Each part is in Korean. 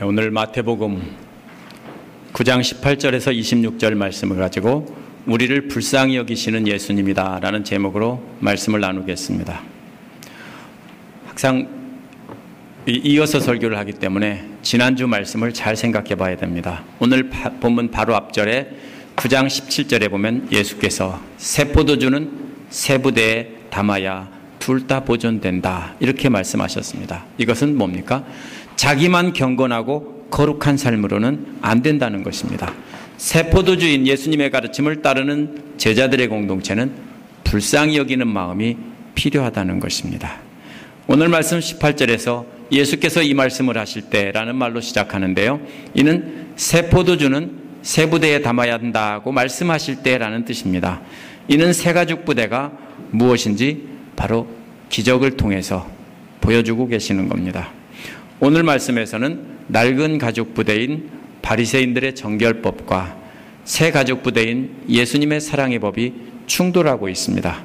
오늘 마태복음 9장 18절에서 26절 말씀을 가지고 우리를 불쌍히 여기시는 예수님이다 라는 제목으로 말씀을 나누겠습니다. 항상 이어서 설교를 하기 때문에 지난주 말씀을 잘 생각해 봐야 됩니다. 오늘 본문 바로 앞절에 9장 17절에 보면 예수께서 새 포도주는 새 부대에 담아야 둘 다 보존된다 이렇게 말씀하셨습니다. 이것은 뭡니까? 자기만 경건하고 거룩한 삶으로는 안 된다는 것입니다. 새 포도주인 예수님의 가르침을 따르는 제자들의 공동체는 불쌍히 여기는 마음이 필요하다는 것입니다. 오늘 말씀 18절에서 예수께서 이 말씀을 하실 때라는 말로 시작하는데요. 이는 새 포도주는 새 부대에 담아야 한다고 말씀하실 때라는 뜻입니다. 이는 새 가죽 부대가 무엇인지 바로 기적을 통해서 보여주고 계시는 겁니다. 오늘 말씀에서는 낡은 가죽 부대인 바리새인들의 정결법과 새 가죽 부대인 예수님의 사랑의 법이 충돌하고 있습니다.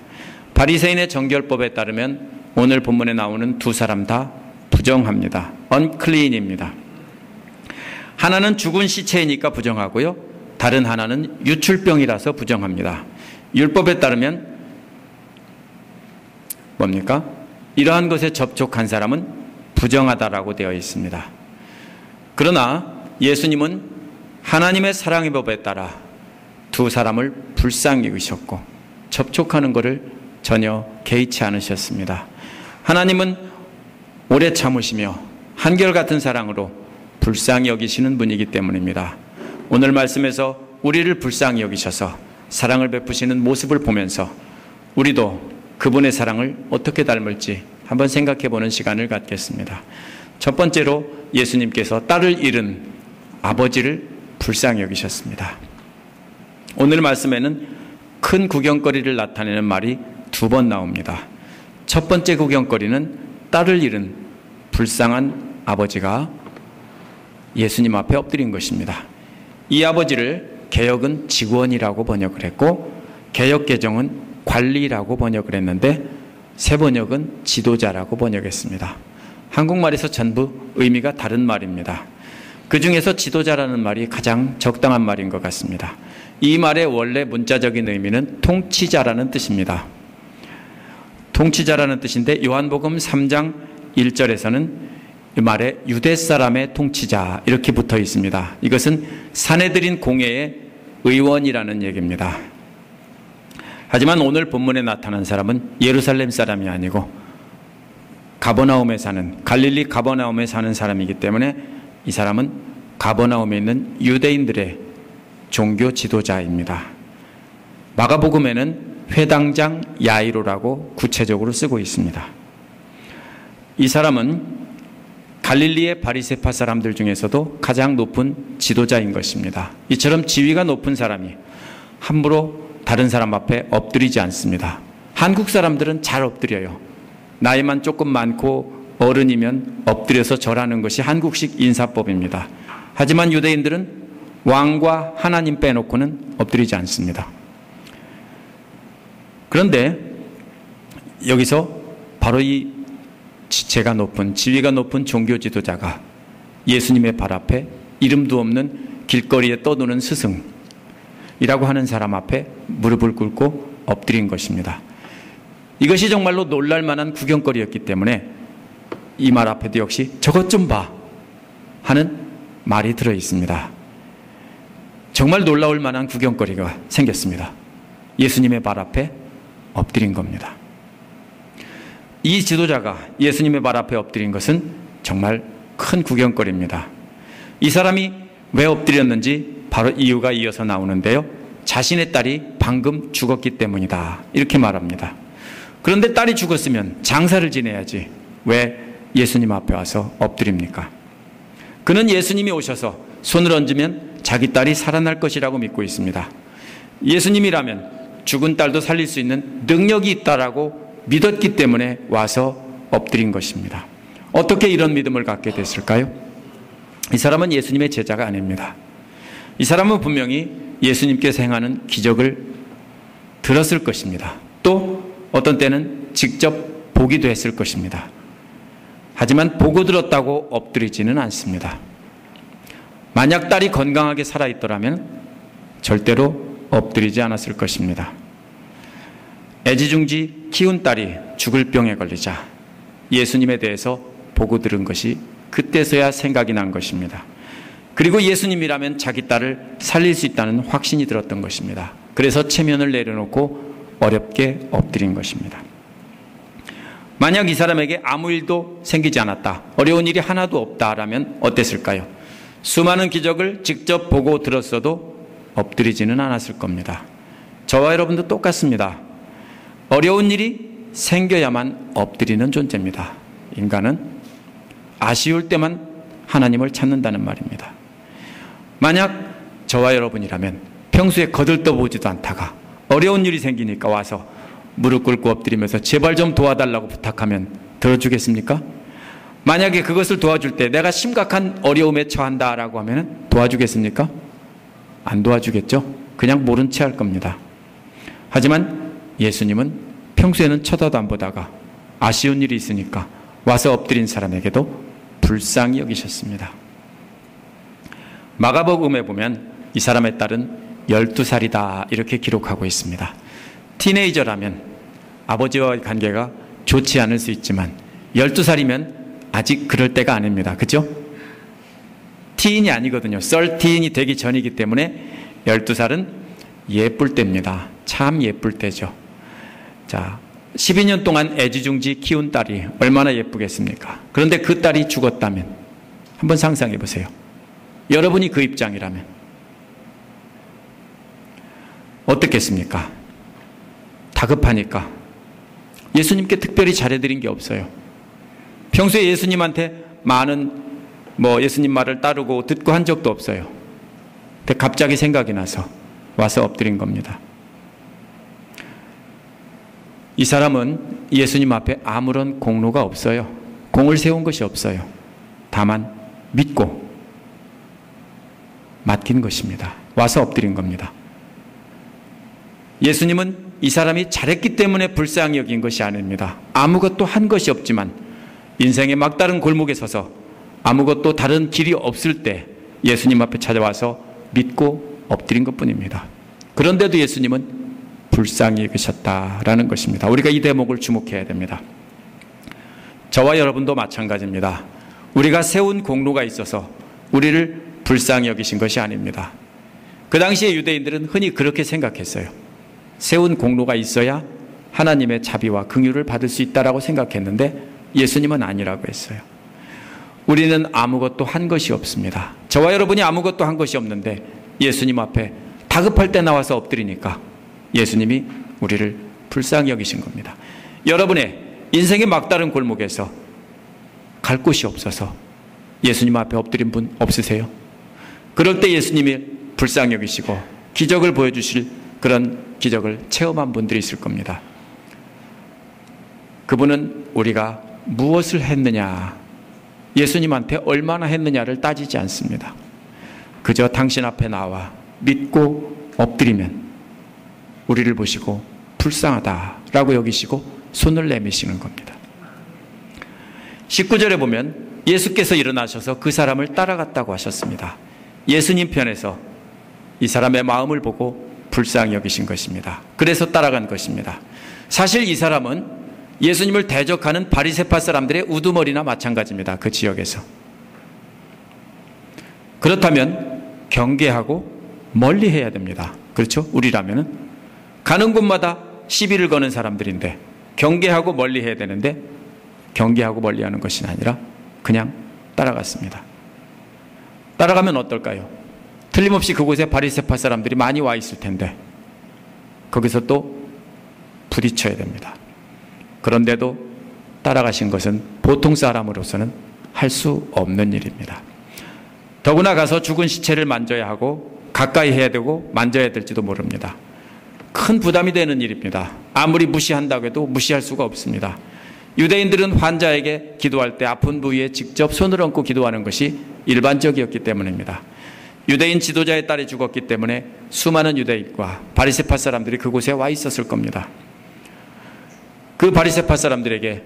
바리새인의 정결법에 따르면 오늘 본문에 나오는 두 사람 다 부정합니다. unclean입니다. 하나는 죽은 시체이니까 부정하고요. 다른 하나는 유출병이라서 부정합니다. 율법에 따르면 뭡니까? 이러한 것에 접촉한 사람은 부정하다라고 되어 있습니다. 그러나 예수님은 하나님의 사랑의 법에 따라 두 사람을 불쌍히 여기셨고 접촉하는 것을 전혀 개의치 않으셨습니다. 하나님은 오래 참으시며 한결같은 사랑으로 불쌍히 여기시는 분이기 때문입니다. 오늘 말씀에서 우리를 불쌍히 여기셔서 사랑을 베푸시는 모습을 보면서 우리도 그분의 사랑을 어떻게 닮을지 한번 생각해 보는 시간을 갖겠습니다. 첫 번째로 예수님께서 딸을 잃은 아버지를 불쌍히 여기셨습니다. 오늘 말씀에는 큰 구경거리를 나타내는 말이 두 번 나옵니다. 첫 번째 구경거리는 딸을 잃은 불쌍한 아버지가 예수님 앞에 엎드린 것입니다. 이 아버지를 개역은 직원이라고 번역을 했고 개역개정은 관리라고 번역을 했는데 새 번역은 지도자라고 번역했습니다. 한국말에서 전부 의미가 다른 말입니다. 그 중에서 지도자라는 말이 가장 적당한 말인 것 같습니다. 이 말의 원래 문자적인 의미는 통치자라는 뜻입니다. 통치자라는 뜻인데 요한복음 3장 1절에서는 이 말에 유대 사람의 통치자 이렇게 붙어 있습니다. 이것은 사내들인 공회의 의원이라는 얘기입니다. 하지만 오늘 본문에 나타난 사람은 예루살렘 사람이 아니고 가버나움에 사는 갈릴리 가버나움에 사는 사람이기 때문에 이 사람은 가버나움에 있는 유대인들의 종교 지도자입니다. 마가복음에는 회당장 야이로라고 구체적으로 쓰고 있습니다. 이 사람은 갈릴리의 바리새파 사람들 중에서도 가장 높은 지도자인 것입니다. 이처럼 지위가 높은 사람이 함부로 다른 사람 앞에 엎드리지 않습니다. 한국 사람들은 잘 엎드려요. 나이만 조금 많고 어른이면 엎드려서 절하는 것이 한국식 인사법입니다. 하지만 유대인들은 왕과 하나님 빼놓고는 엎드리지 않습니다. 그런데 여기서 바로 이 지체가 높은 지위가 높은 종교 지도자가 예수님의 발 앞에 이름도 없는 길거리에 떠도는 스승이라고 하는 사람 앞에 무릎을 꿇고 엎드린 것입니다. 이것이 정말로 놀랄 만한 구경거리였기 때문에 이 말 앞에도 역시 저것 좀 봐 하는 말이 들어 있습니다. 정말 놀라울 만한 구경거리가 생겼습니다. 예수님의 발 앞에 엎드린 겁니다. 이 지도자가 예수님의 발 앞에 엎드린 것은 정말 큰 구경거리입니다. 이 사람이 왜 엎드렸는지 바로 이유가 이어서 나오는데요. 자신의 딸이 방금 죽었기 때문이다 이렇게 말합니다. 그런데 딸이 죽었으면 장사를 지내야지 왜 예수님 앞에 와서 엎드립니까? 그는 예수님이 오셔서 손을 얹으면 자기 딸이 살아날 것이라고 믿고 있습니다. 예수님이라면 죽은 딸도 살릴 수 있는 능력이 있다라고 믿었기 때문에 와서 엎드린 것입니다. 어떻게 이런 믿음을 갖게 됐을까요? 이 사람은 예수님의 제자가 아닙니다. 이 사람은 분명히 예수님께서 행하는 기적을 들었을 것입니다. 또 어떤 때는 직접 보기도 했을 것입니다. 하지만 보고 들었다고 엎드리지는 않습니다. 만약 딸이 건강하게 살아있더라면 절대로 엎드리지 않았을 것입니다. 애지중지 키운 딸이 죽을 병에 걸리자 예수님에 대해서 보고 들은 것이 그때서야 생각이 난 것입니다. 그리고 예수님이라면 자기 딸을 살릴 수 있다는 확신이 들었던 것입니다. 그래서 체면을 내려놓고 어렵게 엎드린 것입니다. 만약 이 사람에게 아무 일도 생기지 않았다, 어려운 일이 하나도 없다라면 어땠을까요? 수많은 기적을 직접 보고 들었어도 엎드리지는 않았을 겁니다. 저와 여러분도 똑같습니다. 어려운 일이 생겨야만 엎드리는 존재입니다. 인간은 아쉬울 때만 하나님을 찾는다는 말입니다. 만약 저와 여러분이라면 평소에 거들떠보지도 않다가 어려운 일이 생기니까 와서 무릎 꿇고 엎드리면서 제발 좀 도와달라고 부탁하면 들어주겠습니까? 만약에 그것을 도와줄 때 내가 심각한 어려움에 처한다라고 하면 도와주겠습니까? 안 도와주겠죠? 그냥 모른 채 할 겁니다. 하지만 예수님은 평소에는 쳐다도 안 보다가 아쉬운 일이 있으니까 와서 엎드린 사람에게도 불쌍히 여기셨습니다. 마가복음에 보면 이 사람의 딸은 12살이다 이렇게 기록하고 있습니다. 티네이저라면 아버지와의 관계가 좋지 않을 수 있지만 12살이면 아직 그럴 때가 아닙니다. 그죠? 티인이 아니거든요. 썰티인이 되기 전이기 때문에 12살은 예쁠 때입니다. 참 예쁠 때죠. 자, 12년 동안 애지중지 키운 딸이 얼마나 예쁘겠습니까? 그런데 그 딸이 죽었다면 한번 상상해 보세요. 여러분이 그 입장이라면 어떻겠습니까? 다급하니까 예수님께 특별히 잘해드린 게 없어요. 평소에 예수님한테 많은 예수님 말을 따르고 듣고 한 적도 없어요. 근데 갑자기 생각이 나서 와서 엎드린 겁니다. 이 사람은 예수님 앞에 아무런 공로가 없어요. 공을 세운 것이 없어요. 다만 믿고 맡긴 것입니다. 와서 엎드린 겁니다. 예수님은 이 사람이 잘했기 때문에 불쌍히 여긴 것이 아닙니다. 아무것도 한 것이 없지만 인생의 막다른 골목에 서서 아무것도 다른 길이 없을 때 예수님 앞에 찾아와서 믿고 엎드린 것뿐입니다. 그런데도 예수님은 불쌍히 여기셨다라는 것입니다. 우리가 이 대목을 주목해야 됩니다. 저와 여러분도 마찬가지입니다. 우리가 세운 공로가 있어서 우리를 불쌍히 여기신 것이 아닙니다. 그 당시에 유대인들은 흔히 그렇게 생각했어요. 세운 공로가 있어야 하나님의 자비와 긍휼을 받을 수 있다라고 생각했는데 예수님은 아니라고 했어요. 우리는 아무것도 한 것이 없습니다. 저와 여러분이 아무것도 한 것이 없는데 예수님 앞에 다급할 때 나와서 엎드리니까 예수님이 우리를 불쌍히 여기신 겁니다. 여러분의 인생의 막다른 골목에서 갈 곳이 없어서 예수님 앞에 엎드린 분 없으세요? 그럴 때 예수님이 불쌍히 여기시고 기적을 보여주실 그런 기적을 체험한 분들이 있을 겁니다. 그분은 우리가 무엇을 했느냐, 예수님한테 얼마나 했느냐를 따지지 않습니다. 그저 당신 앞에 나와 믿고 엎드리면 우리를 보시고 불쌍하다라고 여기시고 손을 내미시는 겁니다. 19절에 보면 예수께서 일어나셔서 그 사람을 따라갔다고 하셨습니다. 예수님 편에서 이 사람의 마음을 보고 불쌍히 여기신 것입니다. 그래서 따라간 것입니다. 사실 이 사람은 예수님을 대적하는 바리새파 사람들의 우두머리나 마찬가지입니다. 그 지역에서. 그렇다면 경계하고 멀리 해야 됩니다. 그렇죠? 우리라면은 가는 곳마다 시비를 거는 사람들인데 경계하고 멀리 해야 되는데 경계하고 멀리 하는 것이 아니라 그냥 따라갔습니다. 따라가면 어떨까요? 틀림없이 그곳에 바리새파 사람들이 많이 와 있을 텐데 거기서 또 부딪혀야 됩니다. 그런데도 따라가신 것은 보통 사람으로서는 할 수 없는 일입니다. 더구나 가서 죽은 시체를 만져야 하고 가까이 해야 되고 만져야 될지도 모릅니다. 큰 부담이 되는 일입니다. 아무리 무시한다고 해도 무시할 수가 없습니다. 유대인들은 환자에게 기도할 때 아픈 부위에 직접 손을 얹고 기도하는 것이 일반적이었기 때문입니다. 유대인 지도자의 딸이 죽었기 때문에 수많은 유대인과 바리새파 사람들이 그곳에 와 있었을 겁니다. 그 바리새파 사람들에게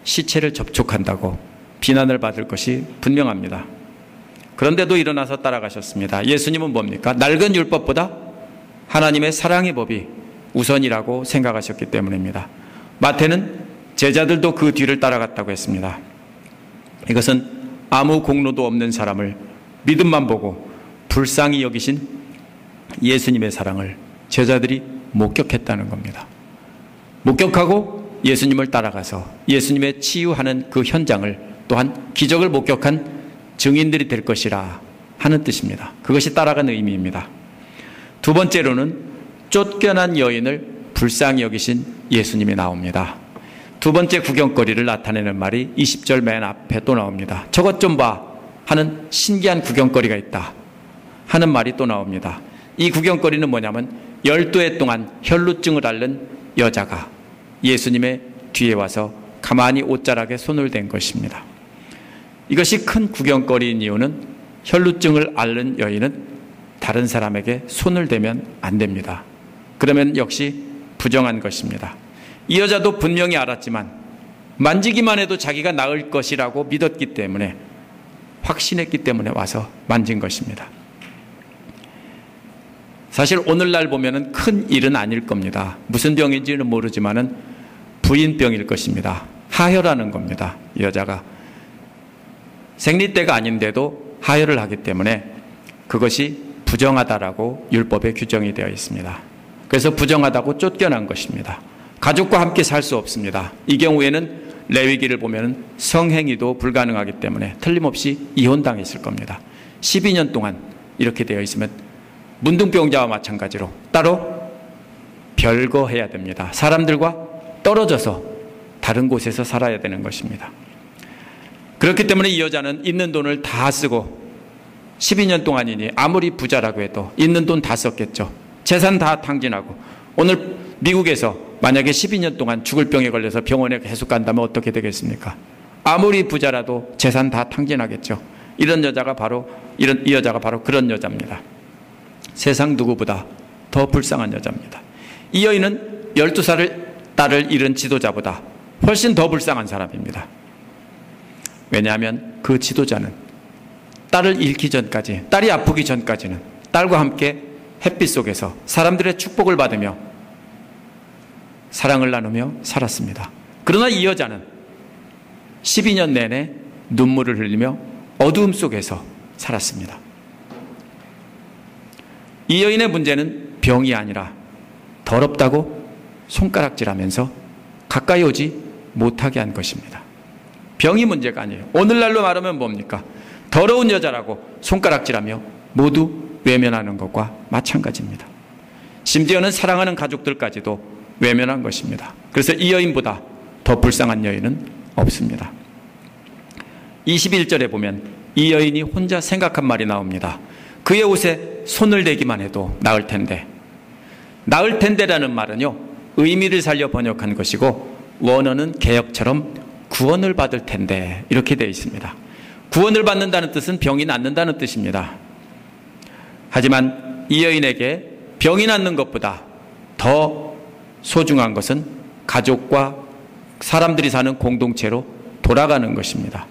시체를 접촉한다고 비난을 받을 것이 분명합니다. 그런데도 일어나서 따라가셨습니다. 예수님은 뭡니까? 낡은 율법보다 하나님의 사랑의 법이 우선이라고 생각하셨기 때문입니다. 마태는 제자들도 그 뒤를 따라갔다고 했습니다. 이것은 아무 공로도 없는 사람을 믿음만 보고 불쌍히 여기신 예수님의 사랑을 제자들이 목격했다는 겁니다. 목격하고 예수님을 따라가서 예수님의 치유하는 그 현장을 또한 기적을 목격한 증인들이 될 것이라 하는 뜻입니다. 그것이 따라간 의미입니다. 두 번째로는 쫓겨난 여인을 불쌍히 여기신 예수님이 나옵니다. 두 번째 구경거리를 나타내는 말이 20절 맨 앞에 또 나옵니다. 저것 좀 봐 하는 신기한 구경거리가 있다 하는 말이 또 나옵니다. 이 구경거리는 뭐냐면 12해 동안 혈루증을 앓는 여자가 예수님의 뒤에 와서 가만히 옷자락에 손을 댄 것입니다. 이것이 큰 구경거리인 이유는 혈루증을 앓는 여인은 다른 사람에게 손을 대면 안 됩니다. 그러면 역시 부정한 것입니다. 이 여자도 분명히 알았지만 만지기만 해도 자기가 나을 것이라고 믿었기 때문에, 확신했기 때문에 와서 만진 것입니다. 사실 오늘날 보면은 큰 일은 아닐 겁니다. 무슨 병인지는 모르지만은 부인병일 것입니다. 하혈하는 겁니다. 이 여자가 생리때가 아닌데도 하혈을 하기 때문에 그것이 부정하다라고 율법에 규정이 되어 있습니다. 그래서 부정하다고 쫓겨난 것입니다. 가족과 함께 살 수 없습니다. 이 경우에는 레위기를 보면 성행위도 불가능하기 때문에 틀림없이 이혼당했을 겁니다. 12년 동안 이렇게 되어 있으면 문둥병자와 마찬가지로 따로 별거해야 됩니다. 사람들과 떨어져서 다른 곳에서 살아야 되는 것입니다. 그렇기 때문에 이 여자는 있는 돈을 다 쓰고 12년 동안이니 아무리 부자라고 해도 있는 돈 다 썼겠죠. 재산 다 탕진하고, 오늘 미국에서 만약에 12년 동안 죽을 병에 걸려서 병원에 계속 간다면 어떻게 되겠습니까? 아무리 부자라도 재산 다 탕진하겠죠. 이 여자가 바로 그런 여자입니다. 세상 누구보다 더 불쌍한 여자입니다. 이 여인은 12살을 딸을 잃은 지도자보다 훨씬 더 불쌍한 사람입니다. 왜냐하면 그 지도자는 딸을 잃기 전까지, 딸이 아프기 전까지는 딸과 함께 햇빛 속에서 사람들의 축복을 받으며 사랑을 나누며 살았습니다. 그러나 이 여자는 12년 내내 눈물을 흘리며 어두움 속에서 살았습니다. 이 여인의 문제는 병이 아니라 더럽다고 손가락질하면서 가까이 오지 못하게 한 것입니다. 병이 문제가 아니에요. 오늘날로 말하면 뭡니까? 더러운 여자라고 손가락질하며 모두 외면하는 것과 마찬가지입니다. 심지어는 사랑하는 가족들까지도 외면한 것입니다. 그래서 이 여인보다 더 불쌍한 여인은 없습니다. 21절에 보면 이 여인이 혼자 생각한 말이 나옵니다. 그의 옷에 손을 대기만 해도 나을 텐데. 나을 텐데라는 말은요, 의미를 살려 번역한 것이고 원어는 개역처럼 구원을 받을 텐데 이렇게 되어 있습니다. 구원을 받는다는 뜻은 병이 낫는다는 뜻입니다. 하지만 이 여인에게 병이 낫는 것보다 더 소중한 것은 가족과 사람들이 사는 공동체로 돌아가는 것입니다.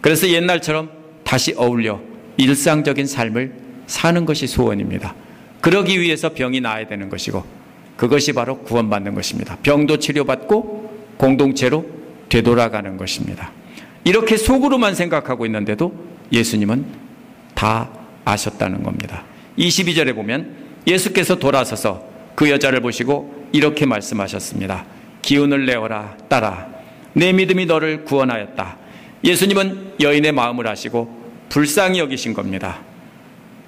그래서 옛날처럼 다시 어울려 일상적인 삶을 사는 것이 소원입니다. 그러기 위해서 병이 나아야 되는 것이고, 그것이 바로 구원받는 것입니다. 병도 치료받고 공동체로 되돌아가는 것입니다. 이렇게 속으로만 생각하고 있는데도 예수님은 다 아셨다는 겁니다. 22절에 보면 예수께서 돌아서서 그 여자를 보시고 이렇게 말씀하셨습니다. 기운을 내어라, 딸아. 내 믿음이 너를 구원하였다. 예수님은 여인의 마음을 아시고 불쌍히 여기신 겁니다.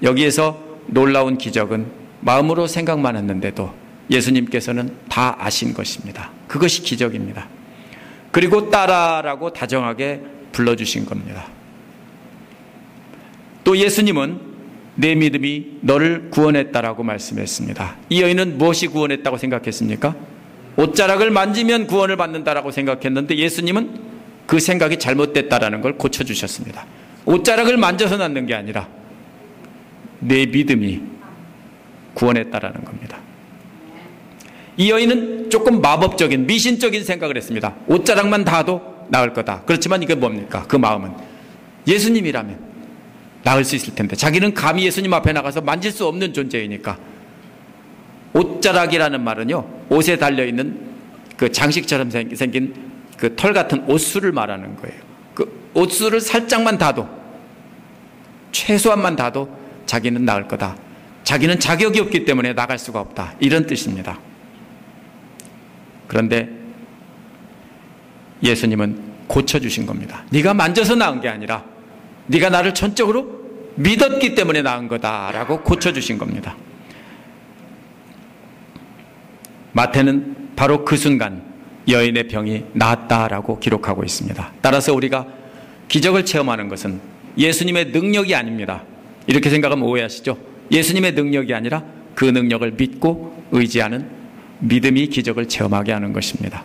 여기에서 놀라운 기적은 마음으로 생각만 했는데도 예수님께서는 다 아신 것입니다. 그것이 기적입니다. 그리고 딸아라고 다정하게 불러주신 겁니다. 또 예수님은 내 믿음이 너를 구원했다라고 말씀했습니다. 이 여인은 무엇이 구원했다고 생각했습니까? 옷자락을 만지면 구원을 받는다라고 생각했는데 예수님은 그 생각이 잘못됐다라는 걸 고쳐주셨습니다. 옷자락을 만져서 낫는 게 아니라 내 믿음이 구원했다라는 겁니다. 이 여인은 조금 마법적인 미신적인 생각을 했습니다. 옷자락만 닿아도 나을 거다. 그렇지만 이게 뭡니까? 그 마음은 예수님이라면 나을 수 있을 텐데 자기는 감히 예수님 앞에 나가서 만질 수 없는 존재이니까. 옷자락이라는 말은요, 옷에 달려있는 그 장식처럼 생긴 그 털 같은 옷수를 말하는 거예요. 그 옷수를 살짝만 닿아도, 최소한만 닿아도 자기는 나을 거다. 자기는 자격이 없기 때문에 나갈 수가 없다. 이런 뜻입니다. 그런데 예수님은 고쳐주신 겁니다. 네가 만져서 나은 게 아니라 네가 나를 전적으로 믿었기 때문에 나은 거다라고 고쳐주신 겁니다. 마태는 바로 그 순간 여인의 병이 나았다라고 기록하고 있습니다. 따라서 우리가 기적을 체험하는 것은 예수님의 능력이 아닙니다. 이렇게 생각하면 오해하시죠? 예수님의 능력이 아니라 그 능력을 믿고 의지하는 믿음이 기적을 체험하게 하는 것입니다.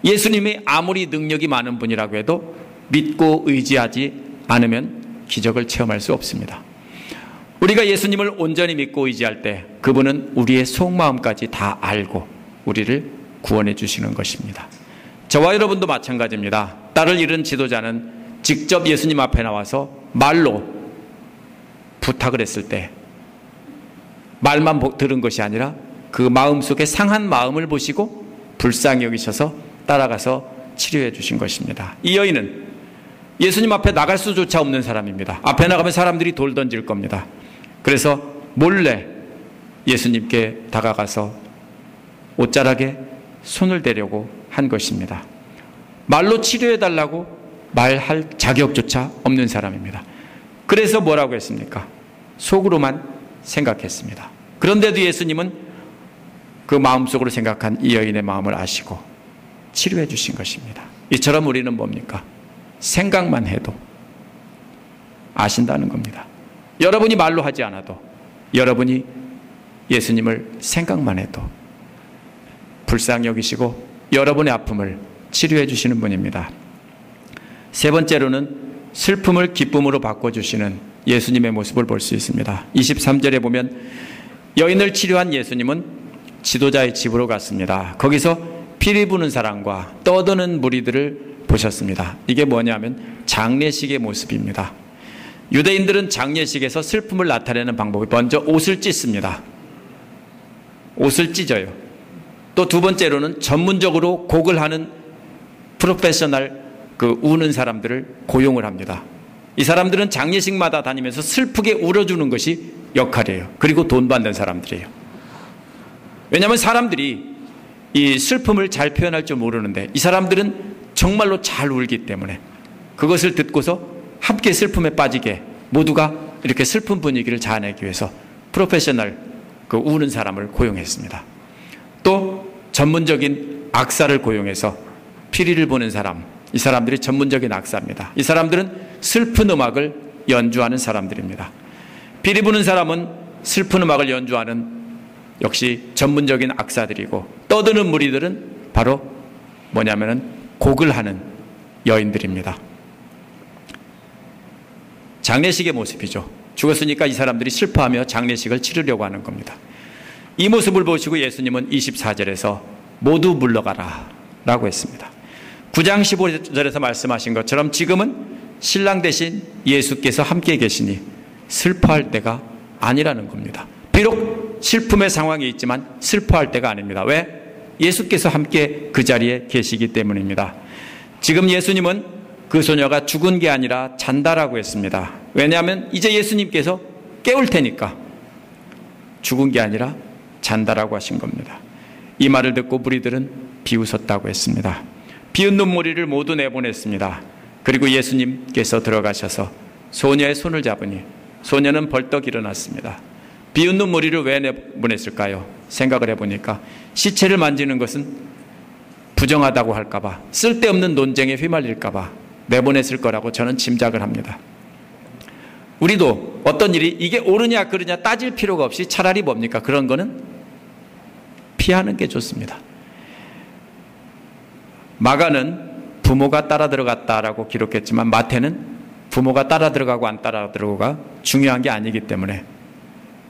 예수님이 아무리 능력이 많은 분이라고 해도 믿고 의지하지 않으면 기적을 체험할 수 없습니다. 우리가 예수님을 온전히 믿고 의지할 때 그분은 우리의 속마음까지 다 알고 우리를 구원해 주시는 것입니다. 저와 여러분도 마찬가지입니다. 딸을 잃은 지도자는 직접 예수님 앞에 나와서 말로 부탁을 했을 때 말만 들은 것이 아니라 그 마음속에 상한 마음을 보시고 불쌍히 여기셔서 따라가서 치료해 주신 것입니다. 이 여인은 예수님 앞에 나갈 수조차 없는 사람입니다. 앞에 나가면 사람들이 돌 던질 겁니다. 그래서 몰래 예수님께 다가가서 옷자락에 손을 대려고 한 것입니다. 말로 치료해달라고 말할 자격조차 없는 사람입니다. 그래서 뭐라고 했습니까? 속으로만 생각했습니다. 그런데도 예수님은 그 마음속으로 생각한 이 여인의 마음을 아시고 치료해 주신 것입니다. 이처럼 우리는 뭡니까? 생각만 해도 아신다는 겁니다. 여러분이 말로 하지 않아도 여러분이 예수님을 생각만 해도 불쌍히 여기시고 여러분의 아픔을 치료해 주시는 분입니다. 세 번째로는 슬픔을 기쁨으로 바꿔주시는 예수님의 모습을 볼 수 있습니다. 23절에 보면 여인을 치료한 예수님은 지도자의 집으로 갔습니다. 거기서 피리 부는 사람과 떠드는 무리들을 보셨습니다. 이게 뭐냐면 장례식의 모습입니다. 유대인들은 장례식에서 슬픔을 나타내는 방법이 먼저 옷을 찢습니다. 옷을 찢어요. 또 두 번째로는 전문적으로 곡을 하는 프로페셔널 우는 사람들을 고용을 합니다. 이 사람들은 장례식마다 다니면서 슬프게 울어주는 것이 역할이에요. 그리고 돈 받는 사람들이에요. 왜냐하면 사람들이 이 슬픔을 잘 표현할 줄 모르는데 이 사람들은 정말로 잘 울기 때문에 그것을 듣고서 함께 슬픔에 빠지게 모두가 이렇게 슬픈 분위기를 자아내기 위해서 프로페셔널 우는 사람을 고용했습니다. 또 전문적인 악사를 고용해서 피리를 보는 사람, 이 사람들이 전문적인 악사입니다. 이 사람들은 슬픈 음악을 연주하는 사람들입니다. 피리 부는 사람은 슬픈 음악을 연주하는 역시 전문적인 악사들이고 떠드는 무리들은 바로 뭐냐면은 곡을 하는 여인들입니다. 장례식의 모습이죠. 죽었으니까 이 사람들이 슬퍼하며 장례식을 치르려고 하는 겁니다. 이 모습을 보시고 예수님은 24절에서 모두 물러가라 라고 했습니다. 9장 15절에서 말씀하신 것처럼 지금은 신랑 대신 예수께서 함께 계시니 슬퍼할 때가 아니라는 겁니다. 비록 슬픔의 상황이 있지만 슬퍼할 때가 아닙니다. 왜? 예수께서 함께 그 자리에 계시기 때문입니다. 지금 예수님은 그 소녀가 죽은 게 아니라 잔다라고 했습니다. 왜냐하면 이제 예수님께서 깨울 테니까 죽은 게 아니라 잔다라고 하신 겁니다. 이 말을 듣고 무리들은 비웃었다고 했습니다. 비웃는 무리를 모두 내보냈습니다. 그리고 예수님께서 들어가셔서 소녀의 손을 잡으니 소녀는 벌떡 일어났습니다. 비웃는 무리를 왜 내보냈을까요? 생각을 해보니까 시체를 만지는 것은 부정하다고 할까봐, 쓸데없는 논쟁에 휘말릴까봐 내보냈을 거라고 저는 짐작을 합니다. 우리도 어떤 일이 이게 옳으냐 그르냐 따질 필요가 없이 차라리 뭡니까? 그런 거는 피하는 게 좋습니다. 마가는 부모가 따라 들어갔다라고 기록했지만 마태는 부모가 따라 들어가고 안 따라 들어가고가 중요한 게 아니기 때문에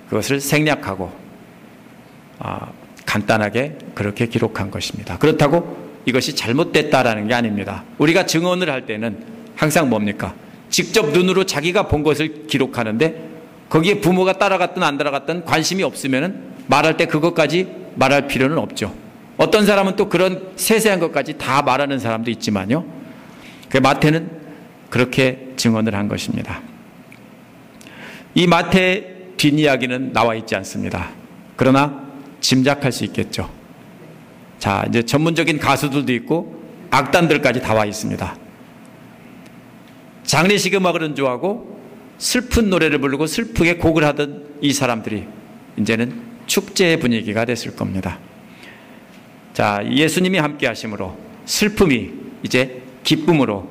그것을 생략하고 간단하게 그렇게 기록한 것입니다. 그렇다고 이것이 잘못됐다라는 게 아닙니다. 우리가 증언을 할 때는 항상 뭡니까? 직접 눈으로 자기가 본 것을 기록하는데 거기에 부모가 따라갔든 안 따라갔든 관심이 없으면 말할 때 그것까지 말할 필요는 없죠. 어떤 사람은 또 그런 세세한 것까지 다 말하는 사람도 있지만요. 마태는 그렇게 증언을 한 것입니다. 이 마태의 뒷이야기는 나와 있지 않습니다. 그러나 짐작할 수 있겠죠. 자, 이제 전문적인 가수들도 있고 악단들까지 다 와 있습니다. 장례식 음악을 연주하고 슬픈 노래를 부르고 슬프게 곡을 하던 이 사람들이 이제는 축제의 분위기가 됐을 겁니다. 자, 예수님이 함께 하심으로 슬픔이 이제 기쁨으로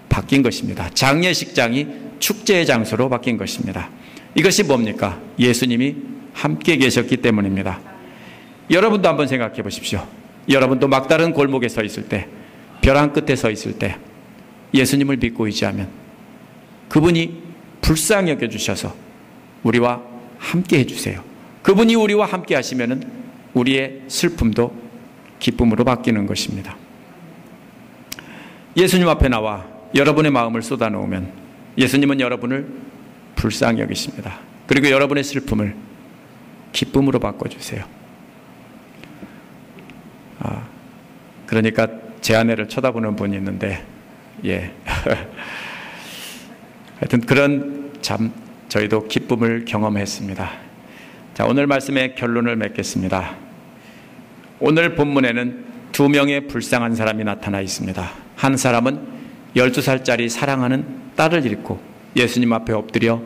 바뀐 것입니다. 장례식장이 축제의 장소로 바뀐 것입니다. 이것이 뭡니까? 예수님이 함께 계셨기 때문입니다. 여러분도 한번 생각해 보십시오. 여러분도 막다른 골목에 서 있을 때, 벼랑 끝에 서 있을 때 예수님을 믿고 의지하면 그분이 불쌍히 여겨주셔서 우리와 함께 해주세요. 그분이 우리와 함께 하시면 우리의 슬픔도 기쁨으로 바뀌는 것입니다. 예수님 앞에 나와 여러분의 마음을 쏟아놓으면 예수님은 여러분을 불쌍히 여기십니다. 그리고 여러분의 슬픔을 기쁨으로 바꿔주세요. 그러니까 제 아내를 쳐다보는 분이 있는데, 하여튼 그런 참 저희도 기쁨을 경험했습니다. 자, 오늘 말씀의 결론을 맺겠습니다. 오늘 본문에는 두 명의 불쌍한 사람이 나타나 있습니다. 한 사람은 12살짜리 사랑하는 딸을 잃고 예수님 앞에 엎드려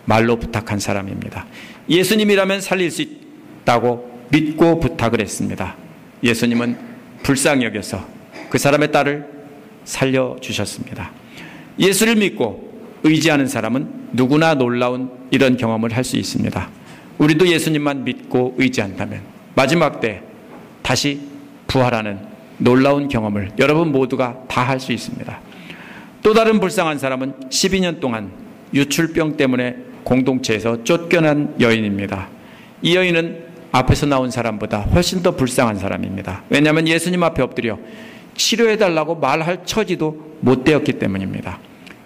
말로 부탁한 사람입니다. 예수님이라면 살릴 수 있다고 믿고 부탁을 했습니다. 예수님은 불쌍히 여겨서 그 사람의 딸을 살려주셨습니다. 예수를 믿고 의지하는 사람은 누구나 놀라운 이런 경험을 할 수 있습니다. 우리도 예수님만 믿고 의지한다면 마지막 때 다시 부활하는 놀라운 경험을 여러분 모두가 다 할 수 있습니다. 또 다른 불쌍한 사람은 12년 동안 유출병 때문에 공동체에서 쫓겨난 여인입니다. 이 여인은 앞에서 나온 사람보다 훨씬 더 불쌍한 사람입니다. 왜냐하면 예수님 앞에 엎드려 치료해달라고 말할 처지도 못 되었기 때문입니다.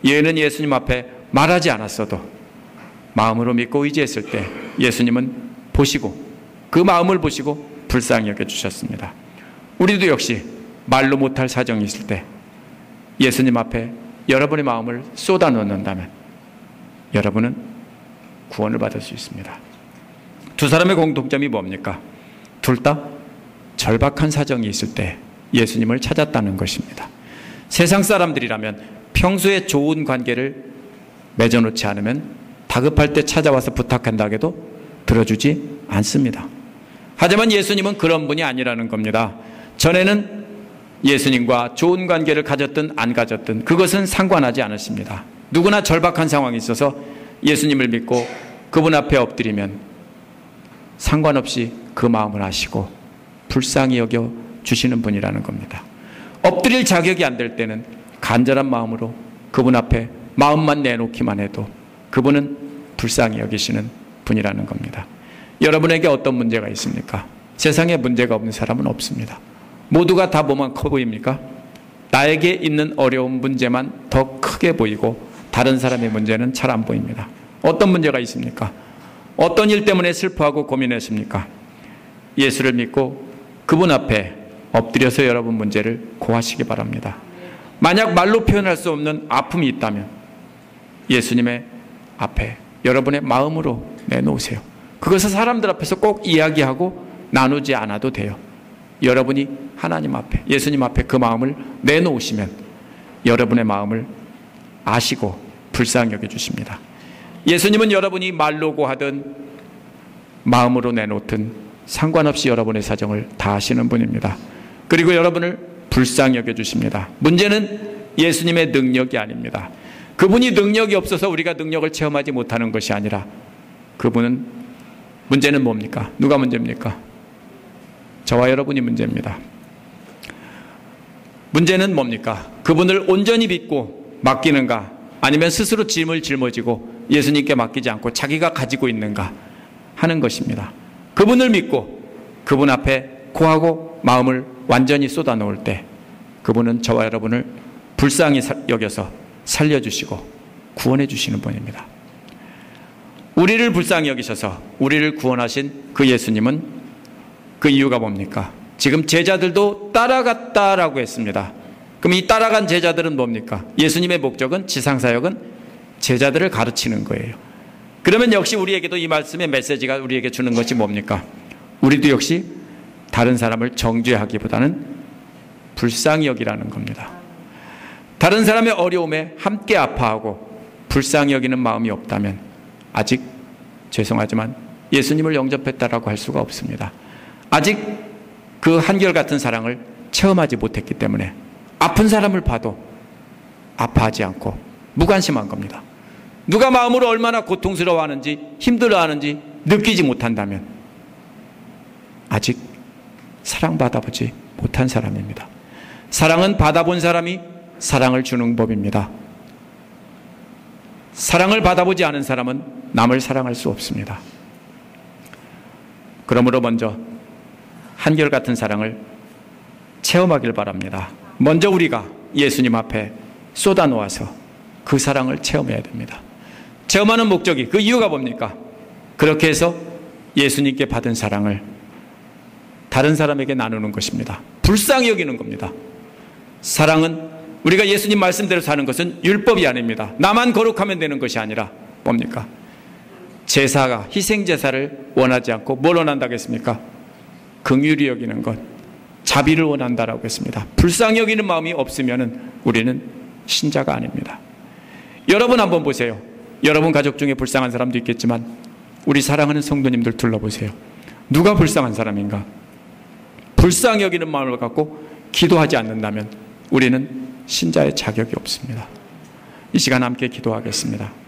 이 여인은 예수님 앞에 말하지 않았어도 마음으로 믿고 의지했을 때 예수님은 보시고 그 마음을 보시고 불쌍히 여겨주셨습니다. 우리도 역시 말로 못할 사정이 있을 때 예수님 앞에 여러분의 마음을 쏟아놓는다면 여러분은 구원을 받을 수 있습니다. 두 사람의 공통점이 뭡니까? 둘 다 절박한 사정이 있을 때 예수님을 찾았다는 것입니다. 세상 사람들이라면 평소에 좋은 관계를 맺어놓지 않으면 다급할 때 찾아와서 부탁한다 해도 들어주지 않습니다. 하지만 예수님은 그런 분이 아니라는 겁니다. 전에는 예수님과 좋은 관계를 가졌든 안 가졌든 그것은 상관하지 않으십니다. 누구나 절박한 상황이 있어서 예수님을 믿고 그분 앞에 엎드리면 상관없이 그 마음을 아시고 불쌍히 여겨 주시는 분이라는 겁니다. 엎드릴 자격이 안 될 때는 간절한 마음으로 그분 앞에 마음만 내놓기만 해도 그분은 불쌍히 여기시는 분이라는 겁니다. 여러분에게 어떤 문제가 있습니까? 세상에 문제가 없는 사람은 없습니다. 모두가 다 뭐만 커 보입니까? 나에게 있는 어려운 문제만 더 크게 보이고 다른 사람의 문제는 잘 안 보입니다. 어떤 문제가 있습니까? 어떤 일 때문에 슬퍼하고 고민했습니까? 예수를 믿고 그분 앞에 엎드려서 여러분 문제를 고하시기 바랍니다. 만약 말로 표현할 수 없는 아픔이 있다면 예수님의 앞에 여러분의 마음으로 내놓으세요. 그것을 사람들 앞에서 꼭 이야기하고 나누지 않아도 돼요. 여러분이 하나님 앞에, 예수님 앞에 그 마음을 내놓으시면 여러분의 마음을 아시고 불쌍히 여겨주십니다. 예수님은 여러분이 말로 고하든 마음으로 내놓든 상관없이 여러분의 사정을 다 아시는 분입니다. 그리고 여러분을 불쌍히 여겨주십니다. 문제는 예수님의 능력이 아닙니다. 그분이 능력이 없어서 우리가 능력을 체험하지 못하는 것이 아니라 그분은, 문제는 뭡니까? 누가 문제입니까? 저와 여러분이 문제입니다. 문제는 뭡니까? 그분을 온전히 믿고 맡기는가, 아니면 스스로 짐을 짊어지고 예수님께 맡기지 않고 자기가 가지고 있는가 하는 것입니다. 그분을 믿고 그분 앞에 고하고 마음을 완전히 쏟아놓을 때 그분은 저와 여러분을 불쌍히 여겨서 살려주시고 구원해 주시는 분입니다. 우리를 불쌍히 여기셔서 우리를 구원하신 그 예수님은 그 이유가 뭡니까? 지금 제자들도 따라갔다라고 했습니다. 그럼 이 따라간 제자들은 뭡니까? 예수님의 목적은, 지상사역은 제자들을 가르치는 거예요. 그러면 역시 우리에게도 이 말씀의 메시지가 우리에게 주는 것이 뭡니까? 우리도 역시 다른 사람을 정죄하기보다는 불쌍히 여기라는 겁니다. 다른 사람의 어려움에 함께 아파하고 불쌍히 여기는 마음이 없다면 아직 죄송하지만 예수님을 영접했다라고 할 수가 없습니다. 아직 그 한결같은 사랑을 체험하지 못했기 때문에 아픈 사람을 봐도 아파하지 않고 무관심한 겁니다. 누가 마음으로 얼마나 고통스러워하는지 힘들어하는지 느끼지 못한다면 아직 사랑받아보지 못한 사람입니다. 사랑은 받아본 사람이 사랑을 주는 법입니다. 사랑을 받아보지 않은 사람은 남을 사랑할 수 없습니다. 그러므로 먼저 한결같은 사랑을 체험하길 바랍니다. 먼저 우리가 예수님 앞에 쏟아놓아서 그 사랑을 체험해야 됩니다. 체험하는 목적이, 그 이유가 뭡니까? 그렇게 해서 예수님께 받은 사랑을 다른 사람에게 나누는 것입니다. 불쌍히 여기는 겁니다. 사랑은 우리가 예수님 말씀대로 사는 것은 율법이 아닙니다. 나만 거룩하면 되는 것이 아니라 뭡니까? 제사가, 희생제사를 원하지 않고 뭘 원한다고 했습니까? 긍휼히 여기는 것, 자비를 원한다라고 했습니다. 불쌍히 여기는 마음이 없으면 우리는 신자가 아닙니다. 여러분 한번 보세요. 여러분 가족 중에 불쌍한 사람도 있겠지만 우리 사랑하는 성도님들 둘러보세요. 누가 불쌍한 사람인가? 불쌍히 여기는 마음을 갖고 기도하지 않는다면 우리는 신자의 자격이 없습니다. 이 시간 함께 기도하겠습니다.